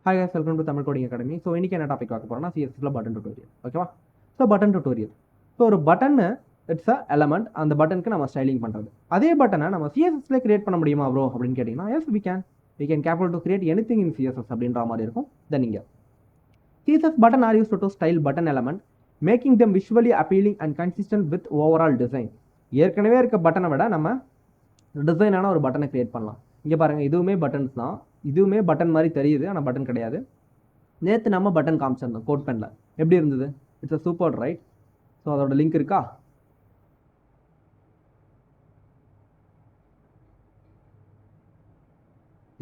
Hi guys, welcome to Tamil Coding Academy. So இன்னைக்கு என்ன topic பார்க்க போறோம்னா CSS பட்டன் டுட்டோரியல். ஓகேவா? So button tutorial. ஸோ ஒரு பட்டன் இட்ஸ் அ எலமெண்ட். அந்த பட்டனுக்கு நம்ம ஸ்டைலிங் பண்ணுறது. அதே பட்டனை நம்ம CSSல கிரியேட் பண்ண முடியுமா ப்ரோ அப்படின்னு கேட்டிங்கன்னா yes we can capable to create anything in CSS அப்படின்ற மாதிரி இருக்கும். தென் நீங்கள் CSS button are used to style button element, making them visually appealing and consistent with overall design. ஏற்கனவே இருக்க பட்டனை விட நம்ம டிசைனான ஒரு பட்டனை கிரியேட் பண்ணலாம். இங்கே பாருங்கள், இதுவுமே பட்டன்ஸ் தான். இதுவுமே பட்டன் மாதிரி தெரியுது, ஆனால் பட்டன் கிடையாது. நேற்று நம்ம பட்டன் காமிச்சிருந்தோம் கோட் பெனில். எப்படி இருந்தது? It's a super right. So அதோட லிங்க் இருக்கா?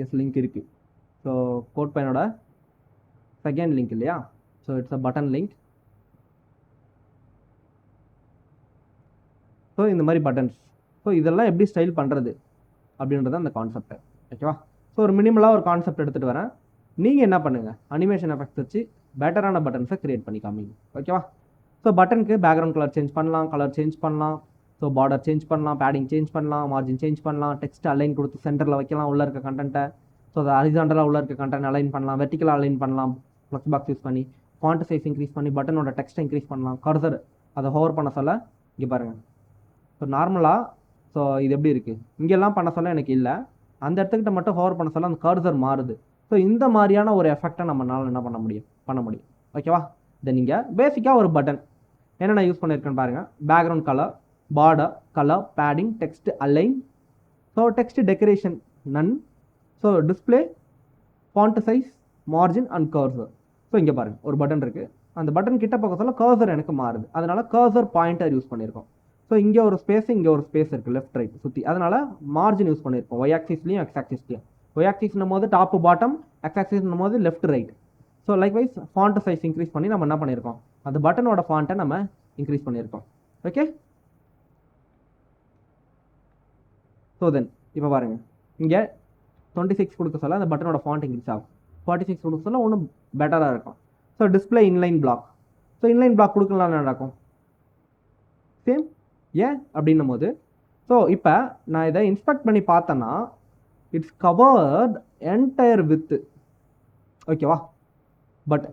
எஸ், லிங்க் இருக்குது. ஸோ கோட் பெனோட செகண்ட் லிங்க் இல்லையா? So it's a button link. So இந்த மாதிரி பட்டன்ஸ். ஸோ இதெல்லாம் எப்படி ஸ்டைல் பண்ணுறது அப்படின்றது அந்த கான்செப்ட். ஓகேவா? ஸோ ஒரு மினிமலாக ஒரு கான்செப்ட் எடுத்துகிட்டு வரேன். நீங்கள் என்ன பண்ணுங்கள், அனிமேஷன் எஃபெக்ட்ஸ் வச்சு பெட்டரான பட்டன்ஸை கிரியேட் பண்ணி காமிங்க. ஓகேவா? ஸோ பட்டனுக்கு பேக்ரவுண்ட் கலர் சேஞ்ச் பண்ணலாம், கலர் சேஞ்ச் பண்ணலாம், ஸோ பார்டர் சேஞ்ச் பண்ணலாம், பேடிங் சேஞ்ச் பண்ணலாம், மார்ஜின் சேஞ்ச் பண்ணலாம், டெக்ஸ்ட் அலைன் கொடுத்து சென்டரில் வைக்கலாம் உள்ளே இருக்க கண்டென்ட்டை. ஸோ அதை ஹரிசாண்டலாக உள்ள இருக்க கண்டென்ட் அலைன் பண்ணலாம், வெர்டிக்கலாக அலைன் பண்ணலாம், ஃப்ளக்ஸ் பாக்ஸ் யூஸ் பண்ணி ஃபாண்ட் சைஸ் இன்க்ரீஸ் பண்ணி பட்டனோட டெக்ஸ்ட்டை இன்க்ரீஸ் பண்ணலாம். கர்சர் அதை ஹோவர் பண்ண சொல்ல இங்கே பாருங்கள். ஸோ நார்மலாக ஸோ இது எப்படி இருக்குது, இங்கெல்லாம் பண்ண சொல்ல எனக்கு இல்லை, அந்த இடத்துக்கிட்ட மட்டும் ஹோவர் பண்ண சொல்ல அந்த கர்சர் மாறுது. ஸோ இந்த மாதிரியான ஒரு எஃபெக்டை நம்மளால் என்ன பண்ண முடியும். ஓகேவா? தென் நீங்கள் பேசிக்காக ஒரு பட்டன் என்னென்ன யூஸ் பண்ணியிருக்கேன்னு பாருங்கள். Background colour, border colour, padding, text align, so text decoration none, so display, font size, margin and cursor. So இங்கே பாருங்கள், ஒரு பட்டன் இருக்குது. அந்த பட்டன் கிட்ட பக்கம் சொல்ல கர்சர் எனக்கு மாறுது. அதனால் கர்சர் பாயிண்டர் யூஸ் பண்ணியிருக்கோம். ஸோ இங்கே ஒரு ஸ்பேஸ், இங்கே ஒரு ஸ்பேஸ் இருக்குது லெஃப்ட் ரைட் சுற்றி. அதனால் மார்ஜின் யூஸ் பண்ணியிருக்கோம். ஒய் ஆக்சிஸ்லையும் எக்ஸ் ஆக்சிஸ்லையும். ஒய் ஆக்சிஸ்னும் போது டாப்பு பாட்டம், எக்ஸ் ஆக்சிஸ்னும் போது left right. So likewise font size increase பண்ணி நம்ம என்ன பண்ணியிருக்கோம், அந்த பட்டனோட ஃபாண்ட்டை நம்ம இன்க்ரீஸ் பண்ணியிருக்கோம். ஓகே? ஸோ தென் இப்போ பாருங்கள், இங்கே 26 கொடுக்க சொல்ல அந்த பட்டனோட ஃபாண்ட் இன்க்ரீஸ் ஆகும். 46 கொடுக்க சொல்ல ஒன்றும் பெட்டராக இருக்கும். So display inline black. So inline black கொடுக்கலாம் நடக்கும் சேம். ஏன் அப்படின்னும் போது ஸோ இப்போ நான் இதை இன்ஸ்பெக்ட் பண்ணி பார்த்தேன்னா இட்ஸ் கவர்ட் என்டையர் வித். ஓகேவா? But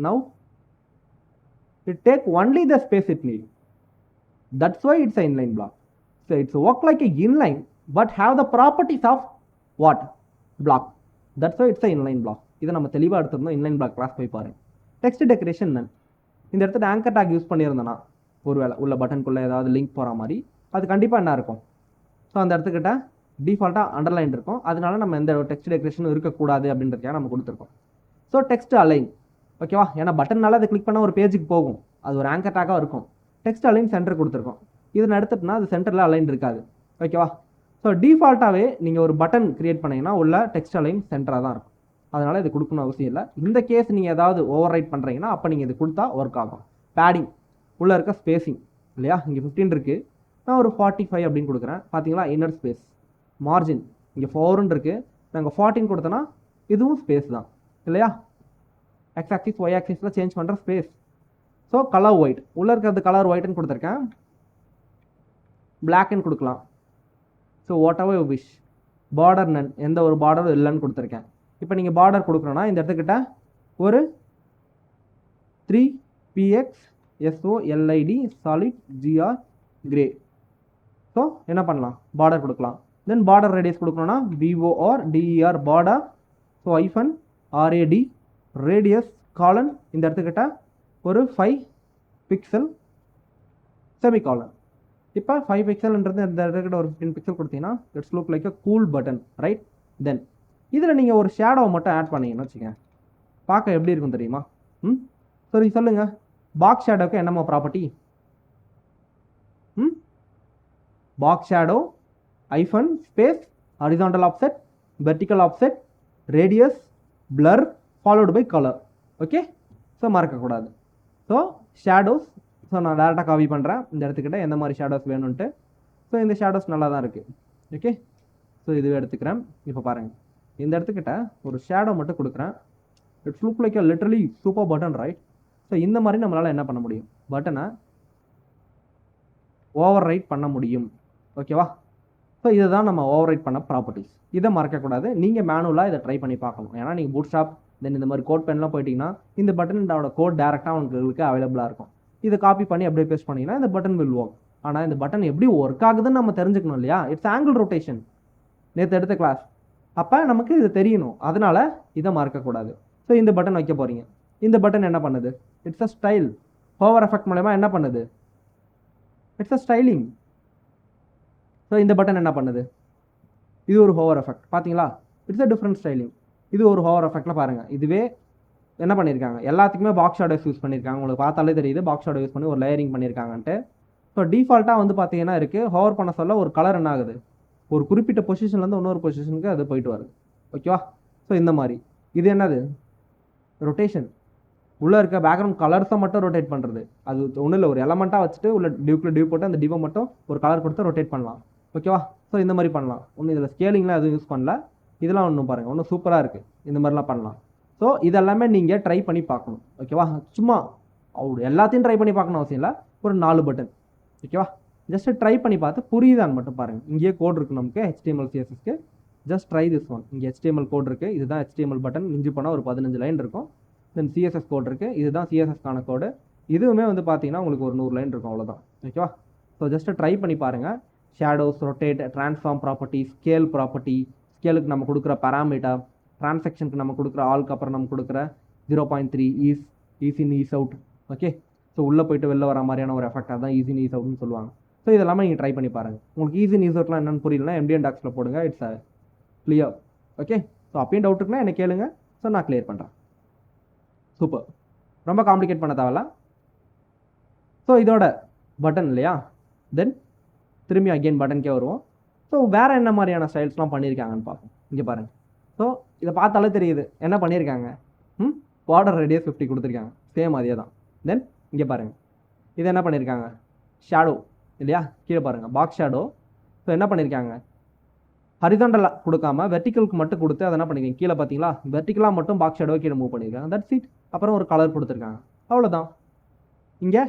now it take only the space it need. That's why it's an inline block. So it's work like a inline but have the properties of what? Block. That's why it's an inline block. இதை நம்ம தெளிவாக எடுத்துருந்தோம். Inline black class போய் பாருங்க. Text decoration நன். இந்த இடத்துல anchor take use பண்ணியிருந்தேன்னா ஒருவேளை உள்ள பட்டனுக்குள்ளே ஏதாவது லிங்க் போகிற மாதிரி அது கண்டிப்பாக என்ன இருக்கும், ஸோ அந்த இடத்துக்கிட்ட டிஃபால்ட்டாக அண்டர்லைன் இருக்கும். அதனால நம்ம எந்த டெக்ஸ்ட் டெக்கரேஷனும் இருக்கக்கூடாது அப்படின்றதுக்காக நம்ம கொடுத்துருக்கோம். So text align. ஓகேவா? ஏன்னா பட்டன்னால அதை கிளிக் பண்ணால் ஒரு பேஜுக்கு போகும், அது ஒரு ஆங்கர் டேக்காக இருக்கும். டெக்ஸ்ட் அலைன் சென்டர் கொடுத்துருக்கோம். இதில் எடுத்துட்டுனா அது சென்டரில் அலைன் இருக்காது. ஓகேவா? ஸோ டிஃபால்ட்டாகவே நீங்கள் ஒரு பட்டன் கிரியேட் பண்ணிங்கன்னா உள்ள டெக்ஸ்ட் அலைன் சென்டராக தான் இருக்கும். அதனால் இது கொடுக்கணும் அவசியம் இல்லை. இந்த கேஸ் நீங்கள் ஏதாவது ஓவர் ரைட் பண்ணுறீங்கன்னா அப்போ நீங்கள் இது கொடுத்தா ஒர்க் ஆகும். பேடிங் உள்ளே இருக்க ஸ்பேஸிங் இல்லையா, இங்கே 15 இருக்குது, நான் ஒரு 45 அப்படின்னு கொடுக்குறேன். பார்த்தீங்களா? Inner space. மார்ஜின் இங்கே 4 இருக்குது, நாங்கள் 14 கொடுத்தோன்னா இதுவும் ஸ்பேஸ் தான் இல்லையா? எக்ஸ் ஆக்சிஸ் ஒய் ஆக்சிஸில் சேஞ்ச் பண்ணுற ஸ்பேஸ். ஸோ கலர் ஒயிட், உள்ளே இருக்கிறது கலர் ஒயிட்னு கொடுத்துருக்கேன். பிளாக்னு கொடுக்கலாம். So whatever you wish. Border none, எந்த ஒரு பார்டரும் இல்லைன்னு கொடுத்துருக்கேன். இப்போ நீங்கள் பார்டர் கொடுக்கணுன்னா இந்த இடத்துக்கிட்ட ஒரு 3px solid solid gr gray. So என்ன பண்ணலாம், பார்டர் கொடுக்கலாம். தென் பார்டர் ரேடியஸ் கொடுக்கணும்னா bor der border. So hyphen rad radius colon இந்த இடத்துக்கிட்ட ஒரு 5 பிக்சல் செமிகாலன். இப்போ 5 பிக்சல்ன்றது இந்த இடத்துக்கிட்ட ஒரு 15 பிக்சல் கொடுத்தீங்கன்னா it's look like a cool button right. Then இதில் நீங்கள் ஒரு ஷேடோவை மட்டும் ஆட் பண்ணிங்கன்னு வச்சுக்கோங்க, பார்க்க எப்படி இருக்கும் தெரியுமா? சரி சொல்லுங்கள், பாக்ஸ் ஷேடோவுக்கு என்னம்மா property? Box shadow hyphen space horizontal offset, vertical offset, radius, blur followed by colour. Okay? So மறக்கக்கூடாது. ஸோ ஷேடோஸ், ஸோ நான் டேரெக்டாக காப்பி பண்ணுறேன் இந்த இடத்துக்கிட்ட எந்த மாதிரி ஷேடோஸ் வேணும்ன்ட்டு. ஸோ இந்த ஷேடோஸ் நல்லா தான் இருக்குது. ஓகே? ஸோ இதுவே எடுத்துக்கிறேன். இப்போ பாருங்கள், இந்த இடத்துக்கிட்ட ஒரு ஷேடோ மட்டும் கொடுக்குறேன். It's look like literally super button right. So இந்த மாதிரி நம்மளால் என்ன பண்ண முடியும், பட்டனை ஓவர் ரைட் பண்ண முடியும். ஓகேவா? ஸோ இதை தான் நம்ம ஓவர் ரைட் பண்ண ப்ராப்பர்ட்டிஸ். இதை மறக்கக்கூடாது. நீங்கள் மேனுவலாக இதை ட்ரை பண்ணி பார்க்கணும். ஏன்னா நீங்கள் பூட்ஸ்ட்ராப் தென் இந்த மாதிரி கோட் பென்லாம் போயிட்டீங்கன்னா இந்த பட்டனோட கோட் டேரெக்டாக உங்களுக்கு அவைலபிளாக இருக்கும். இதை காப்பி பண்ணி அப்படியே பேஸ்ட் பண்ணிங்கன்னா இந்த பட்டன் வில் ஒர்க். ஆனால் இந்த பட்டன் எப்படி ஒர்க் ஆகுதுன்னு நம்ம தெரிஞ்சுக்கணும் இல்லையா? இட்ஸ் ஆங்கிள் ரொட்டேஷன், நேற்று எடுத்த கிளாஸ். அப்போ நமக்கு இது தெரியணும். அதனால் இதை மறக்கக்கூடாது. ஸோ இந்த பட்டன் வைக்க போகிறீங்க. இந்த பட்டன் என்ன பண்ணுது? It's a style. Hover effect மூலமா என்ன பண்ணுது? It's a styling. ஸோ இந்த பட்டன் என்ன பண்ணுது? இது ஒரு ஹோவர் எஃபெக்ட். பார்த்தீங்களா? It's a different styling. இது ஒரு ஹோவர் எஃபெக்டில் பாருங்கள். இதுவே என்ன பண்ணியிருக்காங்க? எல்லாத்துக்குமே பாக்ஸ் ஷேடோஸ் யூஸ் பண்ணியிருக்காங்க. உங்களுக்கு பார்த்தாலே தெரியுது பாக்ஸ் ஷேடோ யூஸ் பண்ணி ஒரு லேயரிங் பண்ணியிருக்காங்கன்ட்டு. ஸோ டிஃபால்ட்டாக வந்து பார்த்தீங்கன்னா இருக்குது, ஹோவர் பண்ண சொல்ல ஒரு கலர் என்ன ஆகுது? ஒரு குறிப்பிட்ட பொசிஷன்லேருந்து இன்னொரு பொசிஷனுக்கு அது போயிட்டு வருது. ஓகேவா? ஸோ இந்த மாதிரி இது என்னது? ரொட்டேஷன். உள்ளே இருக்க பேக்ரவுண்ட் கலர்ஸை மட்டும் ரொட்டேட் பண்ணுறது. அது ஒன்றும் இல்லை, ஒரு எலமெண்ட்டாக வச்சுட்டு உள்ள டியூக்கில் டியூ போட்டு அந்த டிவை மட்டும் ஒரு கலர் கொடுத்து ரொட்டேட் பண்ணலாம். ஓகேவா? ஸோ இந்த மாதிரி பண்ணலாம். ஒன்றும் இதில் ஸ்கேலிங்லாம் எதுவும் யூஸ் பண்ணல. இதெல்லாம் ஒன்றும் பாருங்கள், ஒன்றும் சூப்பராக இருக்குது. இந்த மாதிரிலாம் பண்ணலாம். ஸோ இதெல்லாமே நீங்கள் ட்ரை பண்ணி பார்க்கணும். ஓகேவா? சும்மா எல்லாத்தையும் ட்ரை பண்ணி பார்க்கணும் அவசியம் இல்லை. ஒரு 4 பட்டன். ஓகேவா? ஜஸ்ட் ட்ரை பண்ணி பார்த்து புரியுதான்னு மட்டும் பாருங்கள். இங்கேயே கோட் இருக்குது நமக்கு HTML CSSக்கு. Just try this one. இங்கே HTML கோட் இருக்குது. இதுதான் HTML பட்டன். மிஞ்சி போனால் ஒரு 15 லைன் இருக்கும். தென் CSS கோட் இருக்குது. இதுதான் CSSக்கான கோடு. இதுவுமே வந்து பார்த்தீங்கன்னா உங்களுக்கு ஒரு 100 லைன் இருக்கும். அவ்வளோதான். ஓகேவா? ஸோ ஜஸ்ட்டு ட்ரை பண்ணி பாருங்கள். Shadows, rotate, transform property, scale property, ஸ்கேலுக்கு நம்ம கொடுக்குற பேராமீட்டர், டிரான்சாக்ஷனுக்கு நம்ம கொடுக்குற ஆளுக்கு அப்புறம் நம்ம கொடுக்குற 0.3 ease in ease out. Okay? So உள்ளே போயிட்டு வெளில வர மாதிரியான ஒரு எஃபெக்டாக தான் ஈஸ் இன் ஈஸ் அவுட்னு சொல்லுவாங்க. ஸோ இதெல்லாமே நீங்கள் ட்ரை பண்ணி பாருங்கள். உங்களுக்கு ஈஸ் இன் ஈஸ் அவுட்லாம் என்னென்னு புரியலன்னா MDN டாக்ஸில் போடுங்க. It's clear. ஓகே? ஸோ அப்பயும் டவுட் இருக்குன்னா என்ன கேளுங்க. ஸோ நான் கிளியர் பண்ணுறேன். சூப்பர். ரொம்ப காம்ப்ளிகேட் பண்ண தேவையில்ல. ஸோ இதோட பட்டன் இல்லையா? தென் திரும்பி அகெயின் பட்டனுக்கே வருவோம். ஸோ வேறு என்ன மாதிரியான ஸ்டைல்ஸ்லாம் பண்ணியிருக்காங்கன்னு பார்ப்போம். இங்கே பாருங்கள். ஸோ இதை பார்த்தாலே தெரியுது என்ன பண்ணியிருக்காங்க. பார்டர் ரேடியஸ் 50 கொடுத்துருக்காங்க. சேம் அதே தான். தென் இங்கே பாருங்கள், இது என்ன பண்ணியிருக்காங்க? ஷேடோ இல்லையா? கீழே பாருங்கள், பாக்ஸ் ஷேடோ. ஸோ என்ன பண்ணியிருக்காங்க? ஹரிசாண்டலாக கொடுக்காம வெர்டிக்கலுக்கு மட்டும் கொடுத்து அதை என்ன பண்ணியிருக்கீங்க? கீழே பார்த்தீங்களா? வெர்டிக்கலாக மட்டும் பாக்ஸ் ஷேடோ கீழே மூவ் பண்ணியிருக்காங்க. That's it. அப்புறம் ஒரு கலர் கொடுத்துருக்காங்க. அவ்வளோதான். இங்கே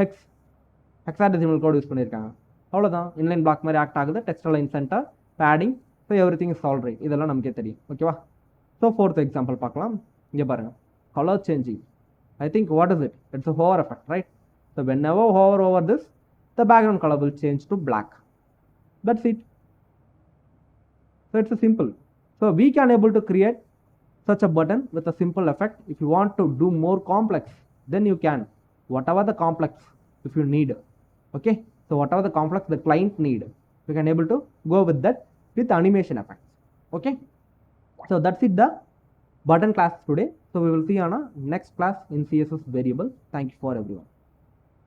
ஹெக்ஸாடெசிமல் கோட் யூஸ் பண்ணியிருக்காங்க. அவ்வளோதான். இன்லைன் பிளாக் மாதிரி ஆக்ட் ஆகுது. Text line centre, padding. So everything is all right. இதெல்லாம் நமக்கே தெரியும். ஓகேவா? ஸோ 4th எக்ஸாம்பிள் பார்க்கலாம். இங்கே பாருங்கள், colour changing. I think what is it? It's a hover effect, right? So whenever hover over this, the background color will change to black. That's it. So it's a simple. So we can able to create such a button with a simple effect. If you want to do more complex, then you can. Whatever the complex, if you need. Okay? So whatever the complex the client need, we can able to go with that with animation effects. Okay? So that's it, the button class today. So we will see on a next class in CSS variable. Thank you for everyone.